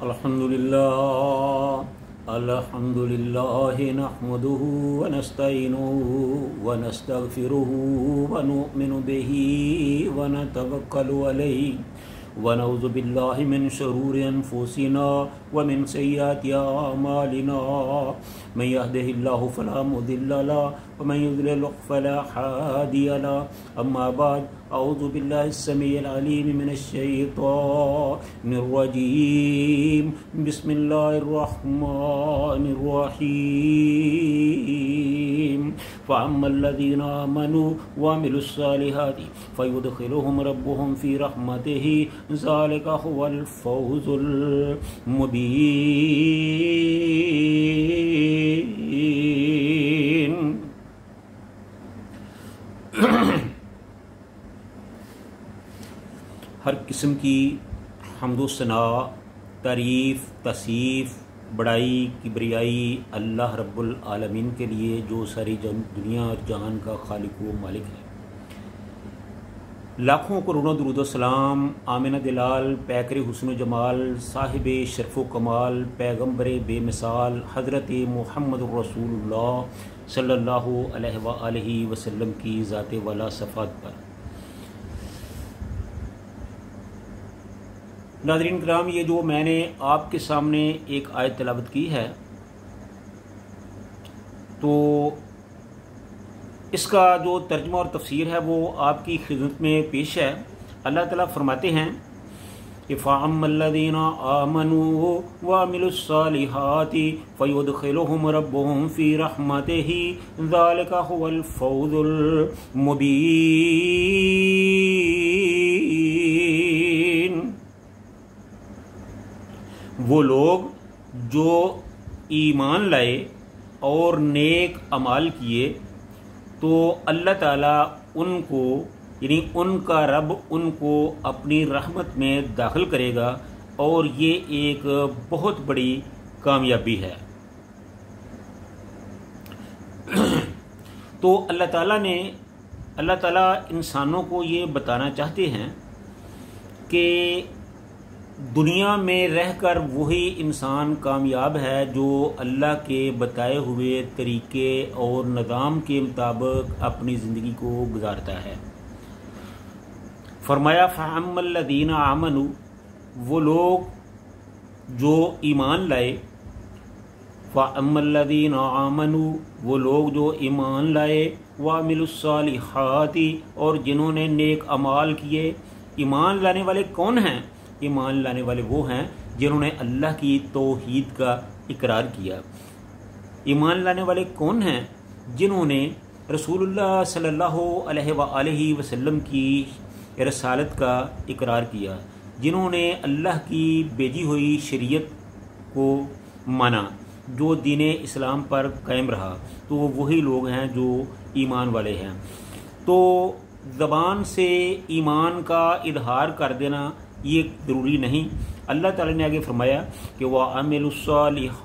अल्हम्दुलिल्लाह नहमदुहु व नस्तईनुहु व नस्तगफिरुहु व नु'मिनु बिही व नतवक्कलु अलैहि व नऊज़ु बिल्लाहि मिन शुरूरि अनफुसिना व मिन सय्यिआति अअमालिना मन यहदिहिल्लाहु फला मुदिल्ल लहु व मन युद्लिल फला हादिय लहु अम्मा बाद अऊज़ु बिल्लाहिस समीइल अलीम मिनश शैतानिर रजीम बिस्मिल्लाहिर रहमानिर रहीम फ़अम्मल्लज़ीना आमनू व अमिलुस सालिहाति फ़युदख़िलुहुम रब्बुहुम फ़ी रहमतिही ज़ालिका हुवल फ़ौज़ुल मुबीन। हर किस्म की हम्दो सना, तारीफ़, तसीफ़, बड़ाई, किबरियाई अल्लाह रब्बुल आलमीन के लिए जो सारी दुनिया और जहान का खालिक व मालिक है। लाखों करोड़ों दुरूद व सलाम आमिना दिलाल, पैकर हुस्न जमाल, साहिब शरफ़ व कमाल, पैगम्बर बेमिसाल हज़रत मुहम्मद रसूलुल्लाह सल्लल्लाहु अलैहि वसल्लम की ज़ात वाला सफ़ात पर। नाज़रीन किराम, ये जो मैंने आपके सामने एक आयत तिलावत की है तो इसका जो तर्जुमा और तफसीर है वो आपकी खिदमत में पेश है। अल्लाह ताला फरमाते हैं कि फ़अम्मल्लज़ीना आमनू व अमिलुस सालिहाति फ़युदख़िलुहुम रब्बुहुम फ़ी रहमतिही ज़ालिका हुवल फ़ौज़ुल मुबीन। वो लोग जो ईमान लाए और नेक अमाल किए तो अल्लाह ताला उनको यानी उनका रब उनको अपनी रहमत में दाखिल करेगा और ये एक बहुत बड़ी कामयाबी है। तो अल्लाह ताला इंसानों को ये बताना चाहते हैं कि दुनिया में रहकर वही इंसान कामयाब है जो अल्लाह के बताए हुए तरीके और निज़ाम के मुताबिक अपनी ज़िंदगी को गुजारता है। फरमाया फ़अम्मल्लज़ीना आमनू, वो लोग जो ईमान लाए, फ़अम्मल्लज़ीना आमनू, वो लोग जो ईमान लाए, व अमिलुस सालिहाति, और जिन्होंने नेक अमाल किए। ईमान लाने वाले कौन हैं? ईमान लाने वाले वो हैं जिन्होंने अल्लाह की तौहीद का इकरार किया। ईमान लाने वाले कौन हैं? जिन्होंने रसूलुल्लाह सल्लल्लाहु अलैहि वसल्लम की रसालत का इकरार किया, जिन्होंने अल्लाह की भेजी हुई शरीयत को माना, जो दीन इस्लाम पर कायम रहा, तो वही लोग हैं जो ईमान वाले हैं। तो ज़बान से ईमान का इजहार कर देना ये ज़रूरी नहीं। अल्लाह ताला ने आगे फरमाया कि वह अमिलुस सालिहात,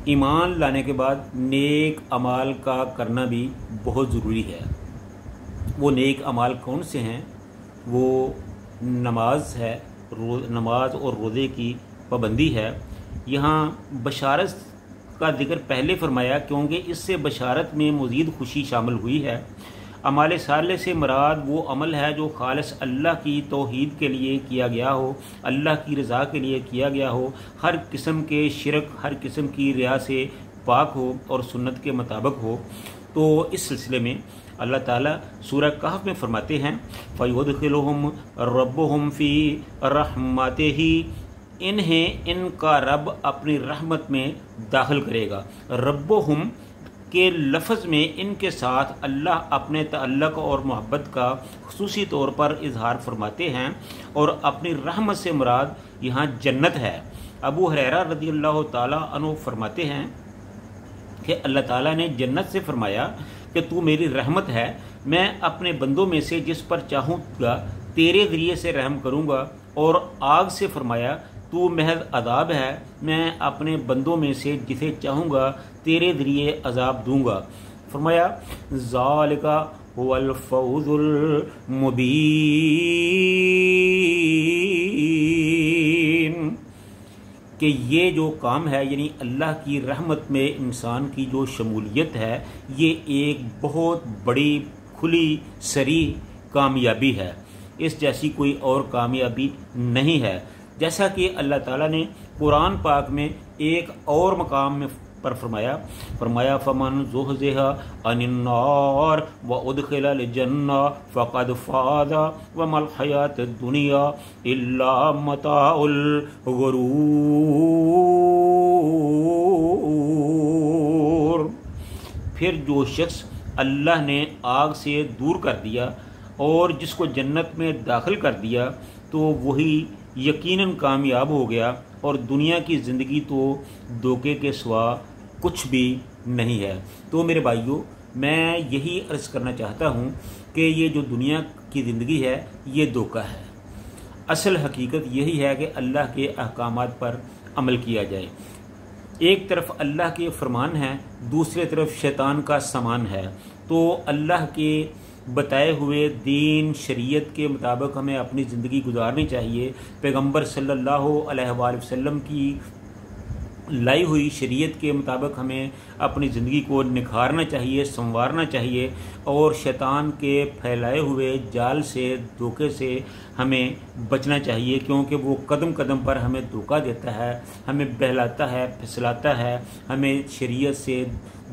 ईमान लाने के बाद नेक अमाल का करना भी बहुत ज़रूरी है। वो नेक अमाल कौन से हैं? वो नमाज है, नमाज और रोज़े की पाबंदी है। यहाँ बशारत का जिक्र पहले फरमाया क्योंकि इससे बशारत में मज़ीद खुशी शामिल हुई है। अमाल साले से मुराद वो अमल है जो खालिस अल्लाह की तौहीद के लिए किया गया हो, अल्लाह की रज़ा के लिए किया गया हो, हर किस्म के शिरक, हर किस्म की रिया से पाक हो और सुन्नत के मुताबिक हो। तो इस सिलसिले में अल्लाह ताला सूरह कहफ में फरमाते हैं फ़युदख़िलुहुम रब्बुहुम फ़ी रहमतिही, इन्हें इनका रब अपनी रहमत में दाखिल करेगा। रब्बुहुम के लफ्ज़ में इनके साथ अल्लाह अपने तअल्लुक़ और मोहब्बत का ख़ुसूसी तौर पर इजहार फरमाते हैं और अपनी रहमत से मुराद यहाँ जन्नत है। अबू हुरैरा रज़ियल्लाहु ताला अन्हु फरमाते हैं कि अल्लाह ताला ने जन्नत से फरमाया कि तू मेरी रहमत है, मैं अपने बंदों में से जिस पर चाहूँगा तेरे ज़रिए से रहम करूँगा। और आग से फरमाया तू महज अजाब है, मैं अपने बंदों में से जिसे चाहूँगा तेरे ज़रिए अजाब दूँगा। फरमाया ज़ालिका हुवल फ़ौज़ुल मुबीन। کہ یہ جو کام ہے یعنی اللہ کی رحمت میں انسان کی جو شمولیت ہے یہ ایک بہت بڑی کھلی صریح کامیابی ہے، اس جیسی کوئی اور کامیابی نہیں ہے۔ جیسا کہ اللہ تعالیٰ نے قرآن پاک میں ایک اور مقام میں پر فرمایا فمن زحزح عن النار وادخل الجنہ فقد فاز وما الحیاۃ الدنیا الا متاع الغرور۔ پھر جو شخص اللہ نے آگ سے دور کر دیا اور جس کو جنت میں داخل کر دیا تو وہی یقیناً کامیاب ہو گیا، اور دنیا کی زندگی تو دھوکے کے سوا کچھ بھی نہیں ہے۔ تو میرے بھائیوں، میں یہی عرض کرنا چاہتا ہوں کہ یہ جو دنیا کی زندگی ہے یہ دھوکہ ہے۔ اصل حقیقت یہی ہے کہ اللہ کے احکامات پر عمل کیا جائے۔ ایک طرف اللہ کے فرمان ہیں، دوسری طرف شیطان کا سامان ہے، تو اللہ کے بتائے ہوئے دین شریعت کے مطابق ہمیں اپنی زندگی گزارنی چاہیے۔ پیغمبر صلی اللہ علیہ وآلہ وسلم کی لائی ہوئی شریعت کے مطابق ہمیں اپنی زندگی کو نکھارنا چاہیے، سنوارنا چاہیے، اور شیطان کے پھیلائے ہوئے جال سے، دھوکے سے ہمیں بچنا چاہیے، کیونکہ وہ قدم قدم پر ہمیں دھوکہ دیتا ہے، ہمیں بہلاتا ہے، پھسلاتا ہے، ہمیں شریعت سے،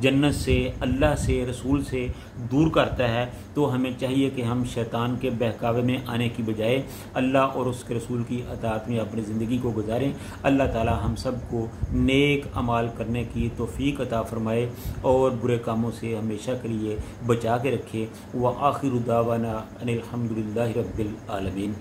جنت سے، اللہ سے، رسول سے دور کرتا ہے۔ تو ہمیں چاہیے کہ ہم شیطان کے بہکاوے میں آنے کی بجائے اللہ اور اس کے رسول کی اطاعت میں اپنی زندگی کو گزاریں۔ اللہ تعالی ہم سب کو نیک اعمال کرنے کی توفیق عطا فرمائے اور برے کاموں سے ہمیشہ کے لیے بچا کے رکھے۔ وآخر دعوانا ان الحمد للہ رب العالمین۔